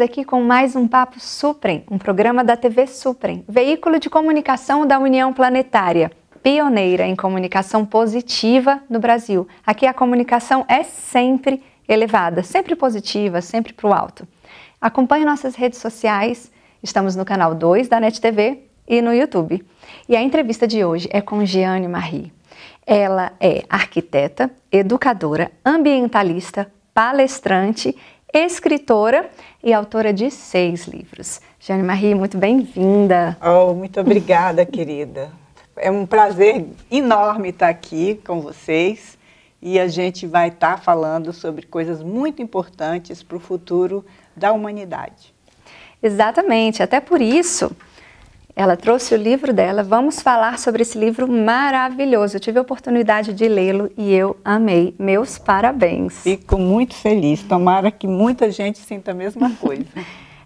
aqui com mais um Papo Suprem, um programa da TV Suprem, veículo de comunicação da União Planetária, pioneira em comunicação positiva no Brasil. Aqui a comunicação é sempre elevada, sempre positiva, sempre para o alto. Acompanhe nossas redes sociais, estamos no canal 2 da NET TV e no YouTube. E a entrevista de hoje é com Jeane Marie. Ela é arquiteta, educadora, ambientalista, palestrante, escritora e autora de 6 livros. Jeane Marie, muito bem-vinda. Oh, muito obrigada, querida. É um prazer enorme estar aqui com vocês e a gente vai estar falando sobre coisas muito importantes para o futuro da humanidade. Exatamente, até por isso ela trouxe o livro dela. Vamos falar sobre esse livro maravilhoso. Eu tive a oportunidade de lê-lo e eu amei. Meus parabéns. Fico muito feliz. Tomara que muita gente sinta a mesma coisa.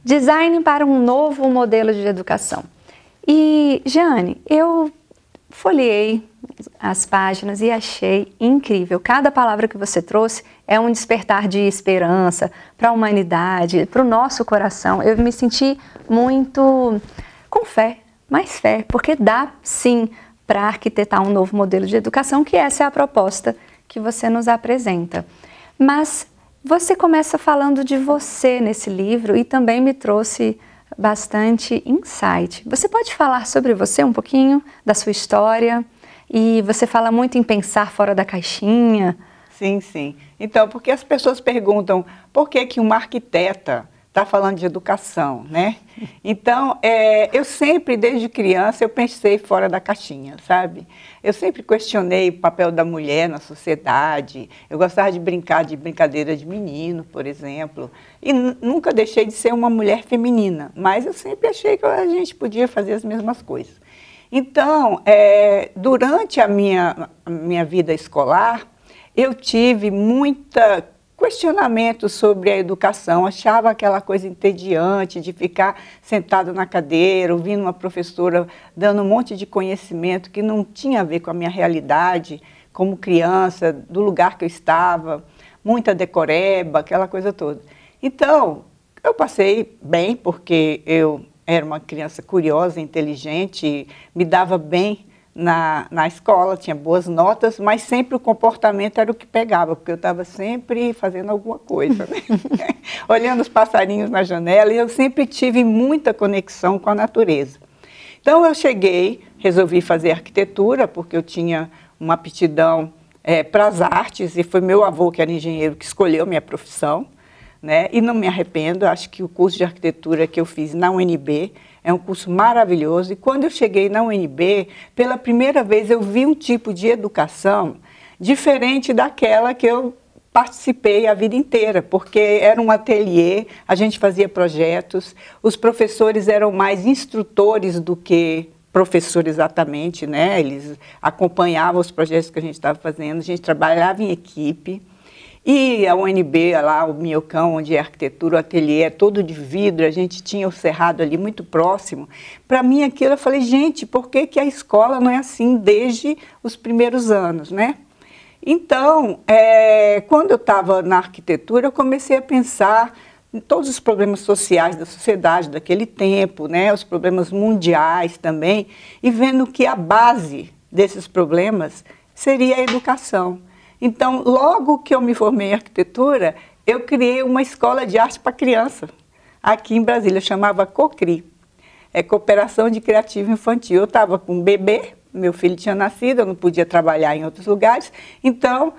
Design para um novo modelo de educação. E, Jeane, eu folheei as páginas e achei incrível. Cada palavra que você trouxe é um despertar de esperança para a humanidade, para o nosso coração. Eu me senti muito com fé, mais fé, porque dá sim para arquitetar um novo modelo de educação, que essa é a proposta que você nos apresenta. Mas você começa falando de você nesse livro e também me trouxe bastante insight. Você pode falar sobre você um pouquinho, da sua história? E você fala muito em pensar fora da caixinha. Sim, sim. Então, porque as pessoas perguntam por que uma arquiteta está falando de educação, né? Então, eu sempre, desde criança, eu pensei fora da caixinha, sabe? Eu sempre questionei o papel da mulher na sociedade. Eu gostava de brincar de brincadeira de menino, por exemplo. E nunca deixei de ser uma mulher feminina, mas eu sempre achei que a gente podia fazer as mesmas coisas. Então, durante a minha vida escolar, eu tive muita questionamento sobre a educação, achava aquela coisa entediante de ficar sentado na cadeira, ouvindo uma professora dando um monte de conhecimento que não tinha a ver com a minha realidade como criança, do lugar que eu estava, muita decoreba, aquela coisa toda. Então, eu passei bem, porque eu era uma criança curiosa, inteligente, me dava bem na escola, tinha boas notas, mas sempre o comportamento era o que pegava, porque eu estava sempre fazendo alguma coisa, né? Olhando os passarinhos na janela, e eu sempre tive muita conexão com a natureza. Então eu cheguei, resolvi fazer arquitetura, porque eu tinha uma aptidão para as artes, e foi meu avô, que era engenheiro, que escolheu minha profissão, né? E não me arrependo, acho que o curso de arquitetura que eu fiz na UNB é um curso maravilhoso. E quando eu cheguei na UNB, pela primeira vez eu vi um tipo de educação diferente daquela que eu participei a vida inteira, porque era um ateliê, a gente fazia projetos, os professores eram mais instrutores do que professor exatamente, né? Eles acompanhavam os projetos que a gente estava fazendo, a gente trabalhava em equipe. E a UNB, lá, o Minhocão, onde é arquitetura, o ateliê é todo de vidro, a gente tinha o cerrado ali muito próximo. Para mim aquilo, eu falei, gente, por que a escola não é assim desde os primeiros anos, né? Então, quando eu estava na arquitetura, eu comecei a pensar em todos os problemas sociais da sociedade daquele tempo, né? Os problemas mundiais também, e vendo que a base desses problemas seria a educação. Então, logo que eu me formei em arquitetura, eu criei uma escola de arte para criança, aqui em Brasília, chamava COCRI, Cooperação de Criativo Infantil. Eu estava com um bebê, meu filho tinha nascido, eu não podia trabalhar em outros lugares, então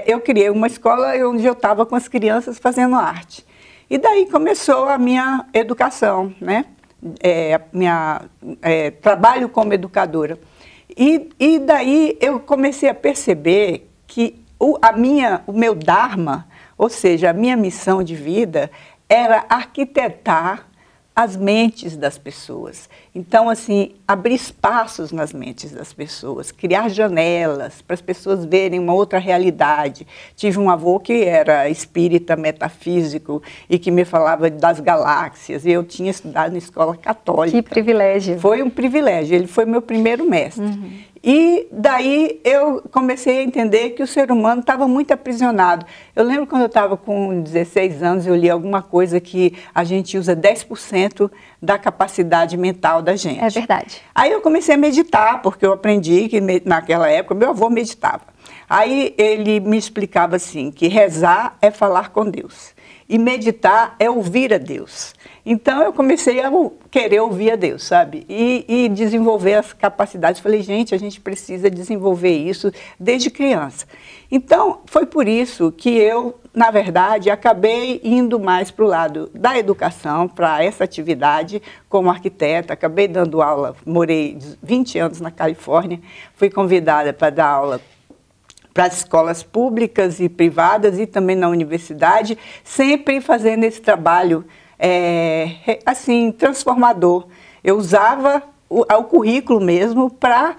eu criei uma escola onde eu estava com as crianças fazendo arte. E daí começou a minha educação, né? Trabalho como educadora. E daí eu comecei a perceber que o meu dharma, ou seja, a minha missão de vida, era arquitetar as mentes das pessoas. Então, assim, abrir espaços nas mentes das pessoas, criar janelas para as pessoas verem uma outra realidade. Tive um avô que era espírita metafísico e que me falava das galáxias, e eu tinha estudado na escola católica. Que privilégio! Foi um privilégio, ele foi meu primeiro mestre. Uhum. E daí eu comecei a entender que o ser humano estava muito aprisionado. Eu lembro quando eu estava com 16 anos, eu li alguma coisa que a gente usa 10% da capacidade mental da gente. É verdade. Aí eu comecei a meditar, porque eu aprendi que naquela época meu avô meditava. Aí ele me explicava assim, que rezar é falar com Deus e meditar é ouvir a Deus. Então eu comecei a querer ouvir a Deus, sabe? E desenvolver as capacidades. Falei, gente, a gente precisa desenvolver isso desde criança. Então foi por isso que eu, na verdade, acabei indo mais para o lado da educação, para essa atividade como arquiteta. Acabei dando aula, morei 20 anos na Califórnia, fui convidada para dar aula para as escolas públicas e privadas e também na universidade, sempre fazendo esse trabalho assim, transformador. Eu usava o currículo mesmo para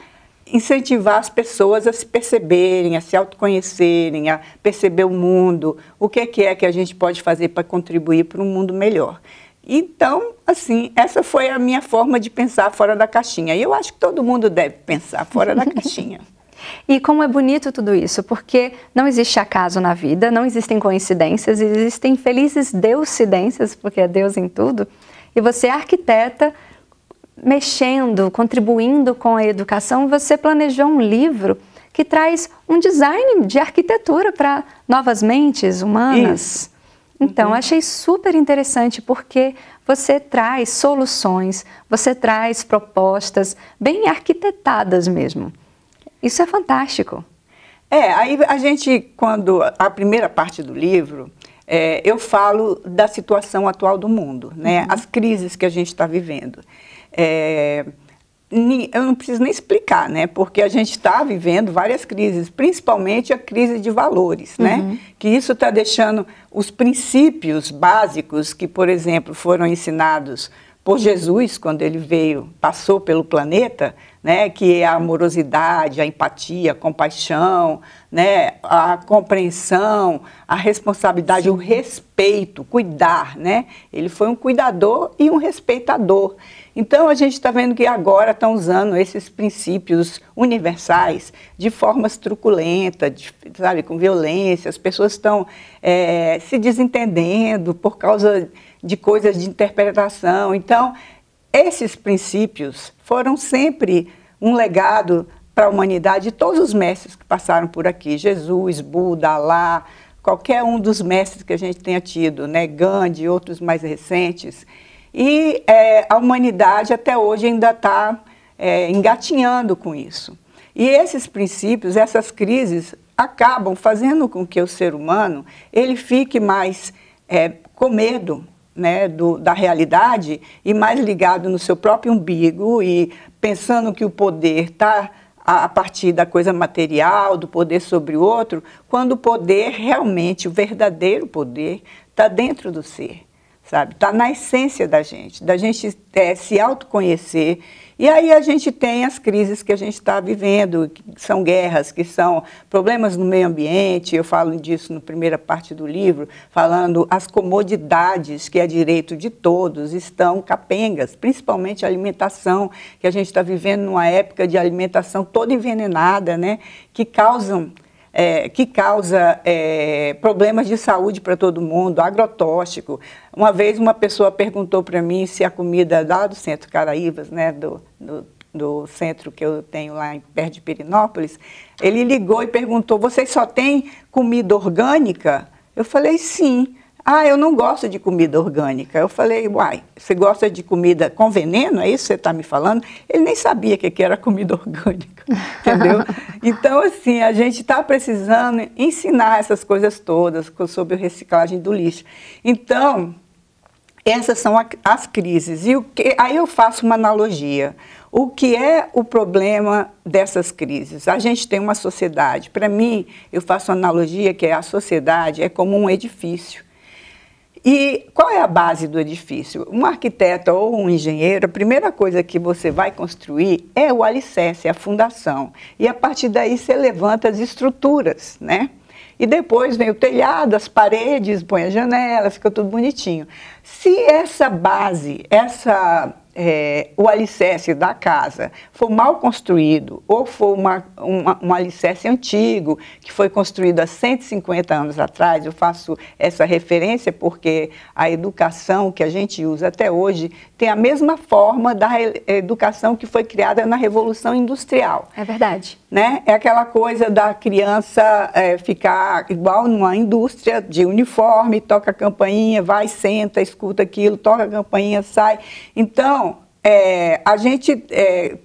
incentivar as pessoas a se perceberem, a se autoconhecerem, a perceber o mundo, o que é que a gente pode fazer para contribuir para um mundo melhor. Então, assim, essa foi a minha forma de pensar fora da caixinha. E eu acho que todo mundo deve pensar fora da caixinha. E como é bonito tudo isso, porque não existe acaso na vida, não existem coincidências, existem felizes deucidências, porque é Deus em tudo. E você é arquiteta, mexendo, contribuindo com a educação, você planejou um livro que traz um design de arquitetura para novas mentes humanas. Isso. Então, achei super interessante, porque você traz soluções, você traz propostas bem arquitetadas mesmo. Isso é fantástico. Aí a gente, quando a primeira parte do livro, eu falo da situação atual do mundo, né? As crises que a gente está vivendo. Eu não preciso nem explicar, né? Porque a gente está vivendo várias crises, principalmente a crise de valores, né? Que isso está deixando os princípios básicos que, por exemplo, foram ensinados por Jesus, quando ele veio, passou pelo planeta, né, que é a amorosidade, a empatia, a compaixão, né, a compreensão, a responsabilidade, Sim. O respeito, cuidar, né? Ele foi um cuidador e um respeitador. Então, a gente está vendo que agora estão usando esses princípios universais de formas truculentas, sabe, com violência. As pessoas estão se desentendendo por causa de coisas de interpretação. Então, esses princípios foram sempre um legado para a humanidade de todos os mestres que passaram por aqui. Jesus, Buda, Alá, qualquer um dos mestres que a gente tenha tido, né? Gandhi, outros mais recentes. E a humanidade até hoje ainda está engatinhando com isso. E esses princípios, essas crises, acabam fazendo com que o ser humano ele fique mais com medo, né, da realidade e mais ligado no seu próprio umbigo e pensando que o poder está a partir da coisa material, do poder sobre o outro, quando o poder realmente, o verdadeiro poder, está dentro do ser, sabe? Está na essência da gente se autoconhecer. E aí a gente tem as crises que a gente está vivendo, que são guerras, que são problemas no meio ambiente. Eu falo disso na primeira parte do livro, falando as comodidades, que é direito de todos, estão capengas, principalmente a alimentação, que a gente está vivendo numa época de alimentação toda envenenada, né, que causa problemas de saúde para todo mundo, agrotóxico. Uma vez uma pessoa perguntou para mim se a comida lá do Centro Caraívas, né, do centro que eu tenho lá perto de Pirenópolis, ele ligou e perguntou, vocês só têm comida orgânica? Eu falei, sim. Eu não gosto de comida orgânica. Eu falei, uai, você gosta de comida com veneno? É isso que você está me falando? Ele nem sabia o que era comida orgânica, entendeu? Então, assim, a gente está precisando ensinar essas coisas todas sobre a reciclagem do lixo. Então, essas são as crises. E aí eu faço uma analogia. O que é o problema dessas crises? A gente tem uma sociedade. Para mim, eu faço uma analogia que a sociedade é como um edifício. E qual é a base do edifício? Um arquiteto ou um engenheiro, a primeira coisa que você vai construir é o alicerce, a fundação. E a partir daí você levanta as estruturas, né? E depois vem o telhado, as paredes, põe a janela, fica tudo bonitinho. Se essa base, o alicerce da casa for mal construído, ou for um alicerce antigo, que foi construído há 150 anos atrás, eu faço essa referência porque a educação que a gente usa até hoje tem a mesma forma da educação que foi criada na Revolução Industrial. É verdade. Né? É aquela coisa da criança ficar igual numa indústria de uniforme, toca a campainha, vai, senta, escuta aquilo, toca a campainha, sai. Então, a gente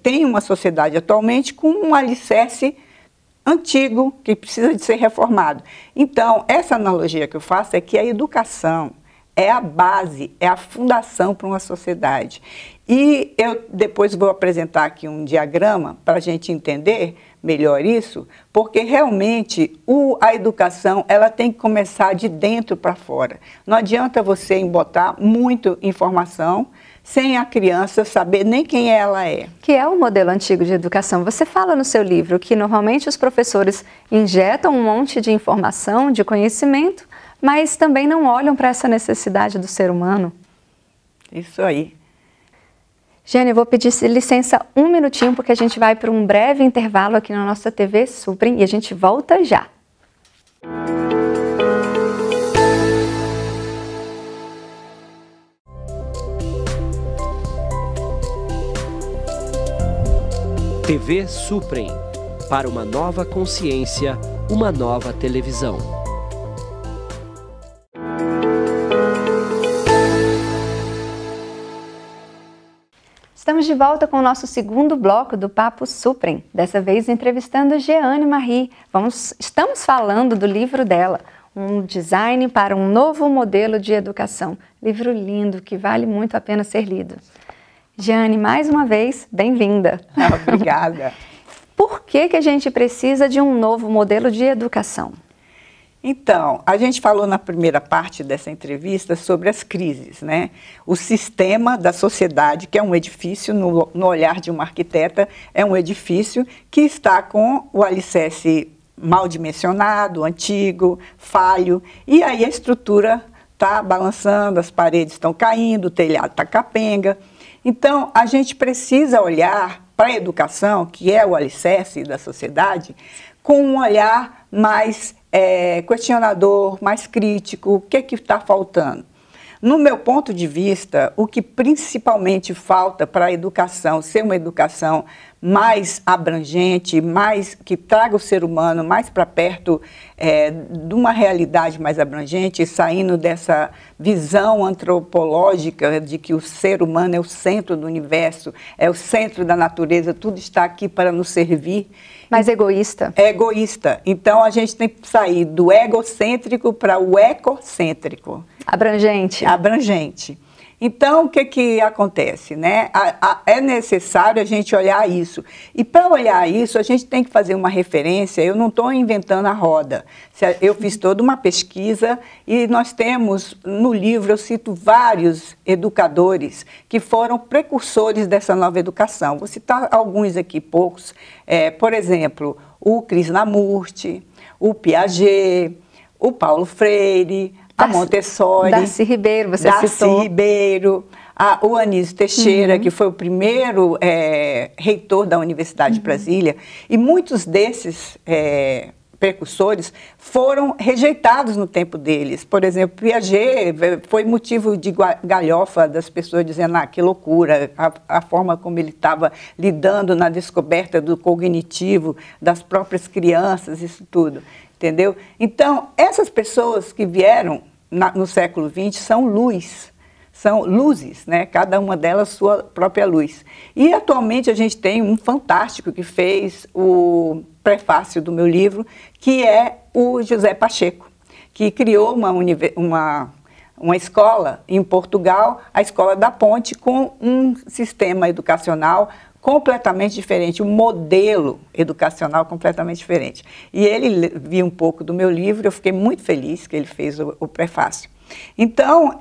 tem uma sociedade atualmente com um alicerce antigo que precisa de ser reformado. Então, essa analogia que eu faço é que a educação é a base, é a fundação para uma sociedade. E eu depois vou apresentar aqui um diagrama para a gente entender melhor isso, porque realmente a educação ela tem que começar de dentro para fora. Não adianta você embotar muita informação sem a criança saber nem quem ela é. Que é o modelo antigo de educação. Você fala no seu livro que normalmente os professores injetam um monte de informação, de conhecimento, mas também não olham para essa necessidade do ser humano. Isso aí. Jane, eu vou pedir licença um minutinho, porque a gente vai para um breve intervalo aqui na nossa TV Suprem e a gente volta já. TV Suprem. Para uma nova consciência, uma nova televisão. Estamos de volta com o nosso segundo bloco do Papo Suprem, dessa vez entrevistando Jeane Marie. Estamos falando do livro dela, Um Design para um Novo Modelo de Educação. Livro lindo, que vale muito a pena ser lido. Jeane, mais uma vez, bem-vinda. Obrigada. Por que a gente precisa de um novo modelo de educação? Então, a gente falou na primeira parte dessa entrevista sobre as crises, né? O sistema da sociedade, que é um edifício, no olhar de uma arquiteta, é um edifício que está com o alicerce mal dimensionado, antigo, falho, e aí a estrutura está balançando, as paredes estão caindo, o telhado está capenga. Então, a gente precisa olhar para a educação, que é o alicerce da sociedade, com um olhar mais questionador, mais crítico. O que está faltando? No meu ponto de vista, o que principalmente falta para a educação ser uma educação mais abrangente, mais que traga o ser humano mais para perto de uma realidade mais abrangente, saindo dessa visão antropológica de que o ser humano é o centro do universo, é o centro da natureza, tudo está aqui para nos servir. Mais egoísta. É egoísta. Então, a gente tem que sair do egocêntrico para o ecocêntrico. Abrangente. Abrangente. Então, o que acontece, né? É necessário a gente olhar isso. E para olhar isso, a gente tem que fazer uma referência. Eu não estou inventando a roda. Eu fiz toda uma pesquisa e nós temos, no livro, eu cito vários educadores que foram precursores dessa nova educação. Vou citar alguns aqui, poucos. Por exemplo, o Krishnamurti, o Piaget, o Paulo Freire, a Montessori, Darcy Ribeiro, você Darcy citou. Ribeiro, o Anísio Teixeira, que foi o primeiro reitor da Universidade de Brasília, e muitos desses precursores foram rejeitados no tempo deles. Por exemplo, Piaget foi motivo de galhofa das pessoas dizendo, que loucura, a forma como ele estava lidando na descoberta do cognitivo das próprias crianças, isso tudo, entendeu? Então, essas pessoas que vieram no século XX são são luzes, né? Cada uma delas sua própria luz. E atualmente a gente tem um fantástico que fez o prefácio do meu livro, que é o José Pacheco, que criou uma escola em Portugal, a Escola da Ponte, com um sistema educacional completamente diferente, um modelo educacional completamente diferente. E ele viu um pouco do meu livro, eu fiquei muito feliz que ele fez o prefácio. Então,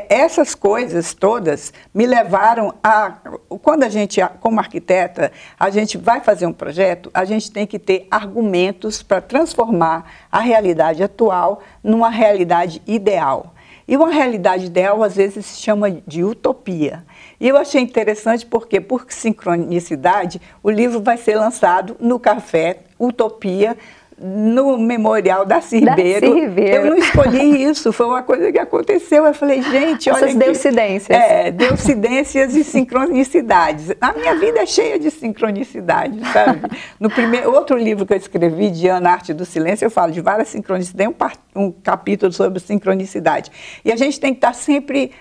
essas coisas todas me levaram a... Quando a gente, como arquiteta, a gente vai fazer um projeto, a gente tem que ter argumentos para transformar a realidade atual numa realidade ideal. E uma realidade ideal, às vezes, se chama de utopia. E eu achei interessante porque, por sincronicidade, o livro vai ser lançado no Café Utopia, no Memorial Darcy Ribeiro. Eu não escolhi isso, foi uma coisa que aconteceu. Eu falei, gente, olha. Essas deucidências. Deucidências e sincronicidades. A minha vida é cheia de sincronicidades, sabe? No outro livro que eu escrevi, Diana, Arte do Silêncio, eu falo de várias sincronicidades, um capítulo sobre sincronicidade. E a gente tem que estar sempre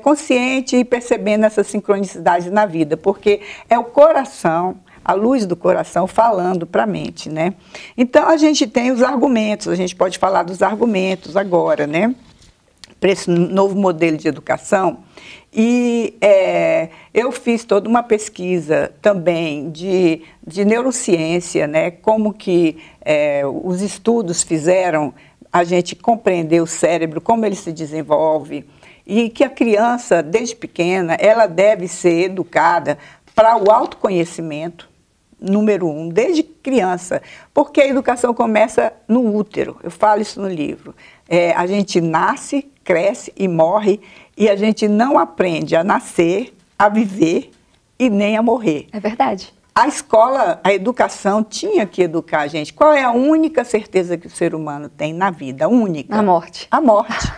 consciente e percebendo essas sincronicidades na vida, porque é o coração, a luz do coração falando para a mente, né? Então, a gente tem os argumentos, a gente pode falar dos argumentos agora, né? Para esse novo modelo de educação. E eu fiz toda uma pesquisa também de neurociência, né? Como que os estudos fizeram a gente compreender o cérebro, como ele se desenvolve, e que a criança, desde pequena, ela deve ser educada para o autoconhecimento, número 1, desde criança, porque a educação começa no útero, eu falo isso no livro. A gente nasce, cresce e morre, e a gente não aprende a nascer, a viver e nem a morrer. É verdade. A escola, a educação tinha que educar a gente. Qual é a única certeza que o ser humano tem na vida? A única? A morte. A morte.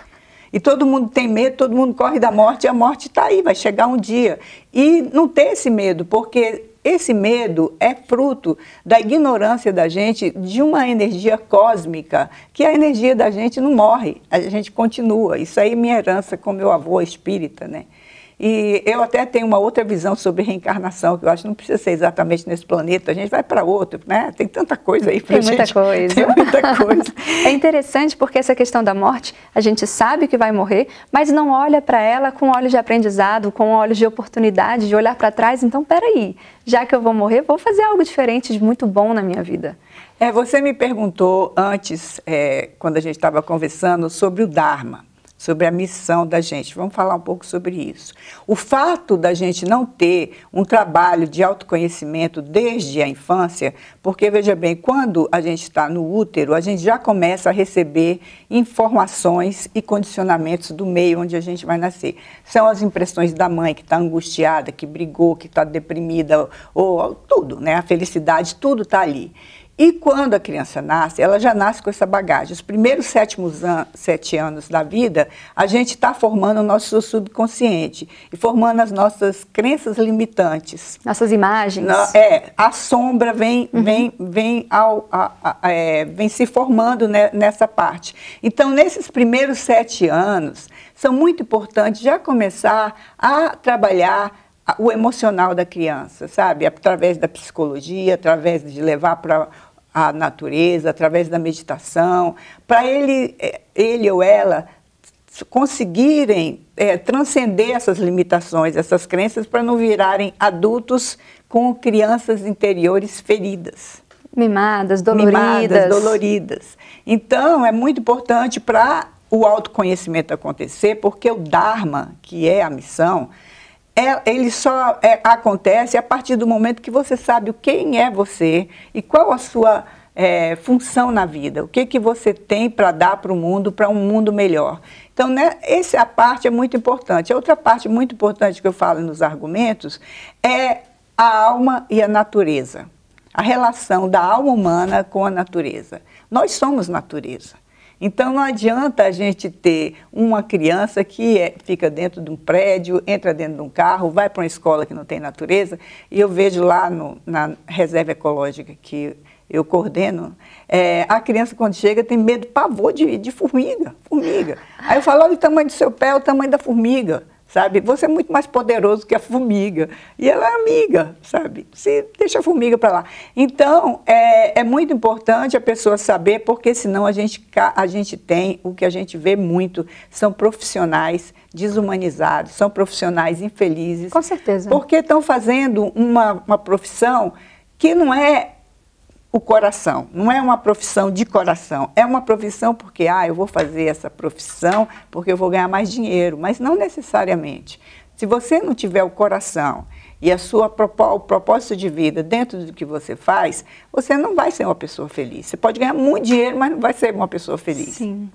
E todo mundo tem medo, todo mundo corre da morte, e a morte está aí, vai chegar um dia. E não ter esse medo, porque esse medo é fruto da ignorância da gente de uma energia cósmica, que a energia da gente não morre, a gente continua. Isso aí é minha herança com meu avô espírita, né? E eu até tenho uma outra visão sobre reencarnação, que eu acho que não precisa ser exatamente nesse planeta, a gente vai para outro, né? Tem tanta coisa aí para gente. Tem muita coisa. É interessante porque essa questão da morte, a gente sabe que vai morrer, mas não olha para ela com olhos de aprendizado, com olhos de oportunidade, de olhar para trás. Então, peraí, já que eu vou morrer, vou fazer algo diferente de muito bom na minha vida. Você me perguntou antes, quando a gente estava conversando, sobre o Dharma, sobre a missão da gente. Vamos falar um pouco sobre isso. O fato da gente não ter um trabalho de autoconhecimento desde a infância, porque, veja bem, quando a gente está no útero, a gente já começa a receber informações e condicionamentos do meio onde a gente vai nascer. São as impressões da mãe que está angustiada, que brigou, que está deprimida, ou tudo, né? A felicidade, tudo está ali. E quando a criança nasce, ela já nasce com essa bagagem. Os primeiros 7 anos da vida, a gente está formando o nosso subconsciente e formando as nossas crenças limitantes. Nossas imagens. A sombra vem se formando nessa parte. Então, nesses primeiros 7 anos, são muito importantes já começar a trabalhar o emocional da criança, sabe? Através da psicologia, através de levar para a natureza, através da meditação, para ele ou ela conseguirem transcender essas limitações, essas crenças, para não virarem adultos com crianças interiores feridas. Mimadas, doloridas. Então, é muito importante para o autoconhecimento acontecer, porque o Dharma, que é a missão, ele só acontece a partir do momento que você sabe quem é você e qual a sua função na vida, o que você tem para dar para o mundo, para um mundo melhor. Então, essa parte é muito importante. A outra parte muito importante que eu falo nos argumentos é a alma e a natureza, a relação da alma humana com a natureza. Nós somos natureza. Então, não adianta a gente ter uma criança que fica dentro de um prédio, entra dentro de um carro, vai para uma escola que não tem natureza, e eu vejo lá na reserva ecológica que eu coordeno, a criança quando chega tem medo, pavor de formiga. Aí eu falo, olha o tamanho do seu pé, o tamanho da formiga. Sabe? Você é muito mais poderoso que a formiga. E ela é amiga, sabe? Você deixa a formiga para lá. Então, é muito importante a pessoa saber, porque senão a gente tem, o que a gente vê muito, são profissionais desumanizados, são profissionais infelizes. Com certeza. Porque estão fazendo uma profissão que não é o coração, não é uma profissão de coração, é uma profissão porque, eu vou fazer essa profissão porque eu vou ganhar mais dinheiro, mas não necessariamente. Se você não tiver o coração e o propósito de vida dentro do que você faz, você não vai ser uma pessoa feliz. Você pode ganhar muito dinheiro, mas não vai ser uma pessoa feliz. Sim.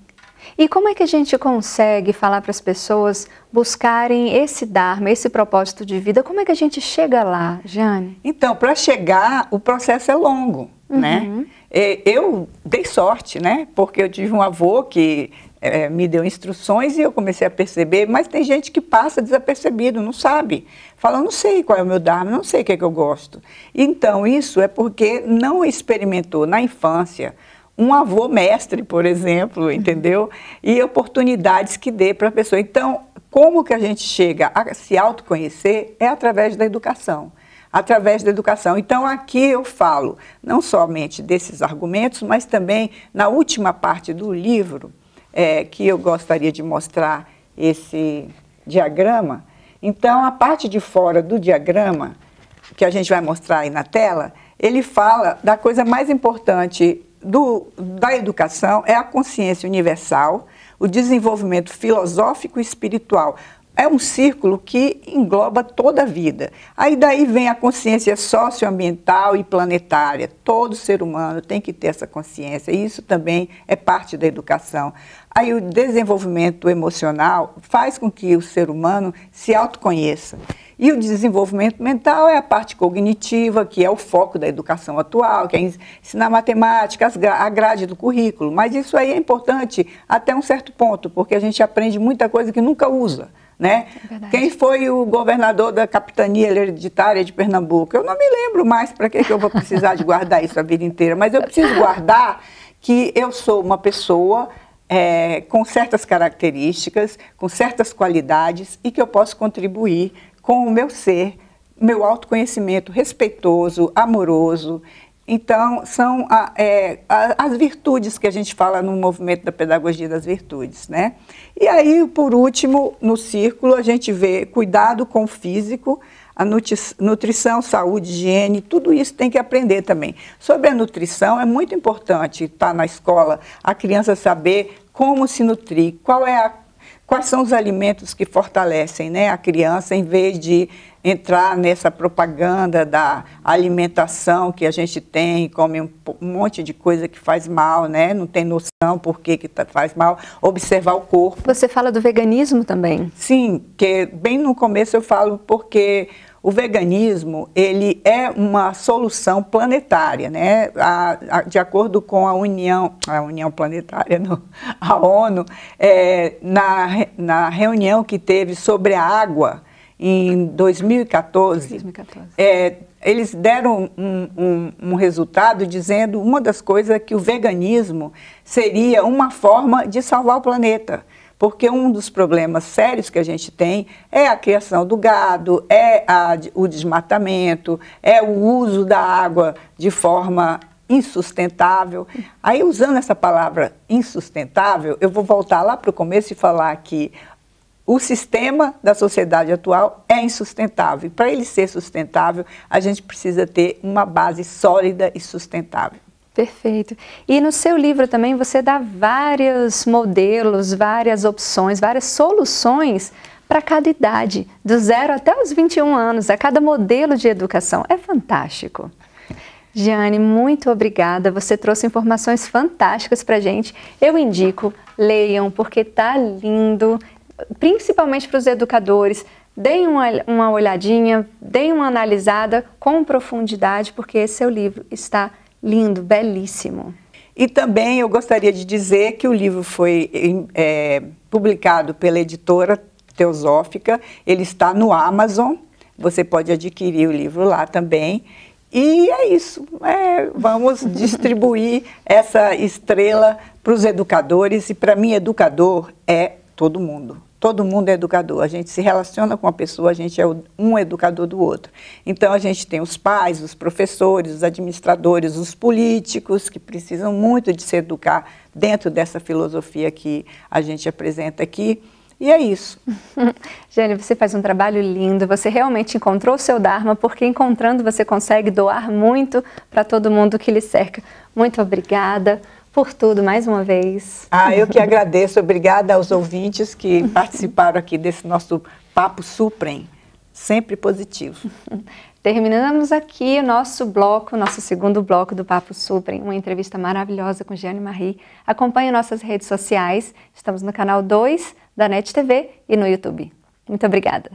E como é que a gente consegue falar para as pessoas buscarem esse Dharma, esse propósito de vida? Como é que a gente chega lá, Jane? Então, para chegar, o processo é longo, né? Eu dei sorte, né? Porque eu tive um avô que me deu instruções e eu comecei a perceber, mas tem gente que passa desapercebido, não sabe. Fala, não sei qual é o meu Dharma, não sei o que é que eu gosto. Então, isso é porque não experimentou na infância um avô mestre, por exemplo, entendeu? E oportunidades que dê para a pessoa. Então, como que a gente chega a se autoconhecer? É através da educação. Através da educação. Então, aqui eu falo não somente desses argumentos, mas também na última parte do livro, que eu gostaria de mostrar esse diagrama. Então, a parte de fora do diagrama, que a gente vai mostrar aí na tela, ele fala da coisa mais importante da educação, é a consciência universal, o desenvolvimento filosófico e espiritual. É um círculo que engloba toda a vida. Aí daí vem a consciência socioambiental e planetária. Todo ser humano tem que ter essa consciência, e isso também é parte da educação. Aí o desenvolvimento emocional faz com que o ser humano se autoconheça. E o desenvolvimento mental é a parte cognitiva, que é o foco da educação atual, que é ensinar matemática, a grade do currículo. Mas isso aí é importante até um certo ponto, porque a gente aprende muita coisa que nunca usa, né? Quem foi o governador da capitania hereditária de Pernambuco? Eu não me lembro mais para que eu vou precisar de guardar isso a vida inteira, mas eu preciso guardar que eu sou uma pessoa com certas características, com certas qualidades e que eu posso contribuir com o meu ser, meu autoconhecimento respeitoso, amoroso. Então, são as virtudes que a gente fala no movimento da pedagogia das virtudes, né? E aí, por último, no círculo, a gente vê cuidado com o físico, a nutrição, saúde, higiene, tudo isso tem que aprender também. Sobre a nutrição, é muito importante estar na escola, a criança saber como se nutrir, quais são os alimentos que fortalecem, né, a criança, em vez de entrar nessa propaganda da alimentação que a gente tem, come um monte de coisa que faz mal, né, não tem noção por que faz mal, observar o corpo. Você fala do veganismo também? Sim, que bem no começo eu falo porque o veganismo, ele é uma solução planetária, né? De acordo com a União Planetária, não, a ONU, na reunião que teve sobre a água em 2014, eles deram um resultado dizendo uma das coisas que o veganismo seria uma forma de salvar o planeta. Porque um dos problemas sérios que a gente tem é a criação do gado, o desmatamento, é o uso da água de forma insustentável. Aí, usando essa palavra insustentável, eu vou voltar lá para o começo e falar que o sistema da sociedade atual é insustentável. E para ele ser sustentável, a gente precisa ter uma base sólida e sustentável. Perfeito. E no seu livro também você dá vários modelos, várias opções, várias soluções para cada idade, do 0 até os 21 anos, a cada modelo de educação. É fantástico. Jane, muito obrigada. Você trouxe informações fantásticas para a gente. Eu indico, leiam, porque tá lindo, principalmente para os educadores. Deem uma olhadinha, deem uma analisada com profundidade, porque esse seu livro está lindo, belíssimo. E também eu gostaria de dizer que o livro foi publicado pela editora Teosófica, ele está no Amazon, você pode adquirir o livro lá também. E é isso, vamos distribuir essa estrela para os educadores, e para mim educador é todo mundo. Todo mundo é educador, a gente se relaciona com a pessoa, a gente é um educador do outro. Então, a gente tem os pais, os professores, os administradores, os políticos, que precisam muito de se educar dentro dessa filosofia que a gente apresenta aqui. E é isso. Jane, você faz um trabalho lindo, você realmente encontrou o seu Dharma, porque encontrando você consegue doar muito para todo mundo que lhe cerca. Muito obrigada por tudo, mais uma vez. Eu que agradeço. Obrigada aos ouvintes que participaram aqui desse nosso Papo Suprem, sempre positivo. Terminamos aqui o nosso bloco, nosso segundo bloco do Papo Suprem, uma entrevista maravilhosa com Jeane Marie. Acompanhe nossas redes sociais, estamos no canal 2 da NET TV e no YouTube. Muito obrigada.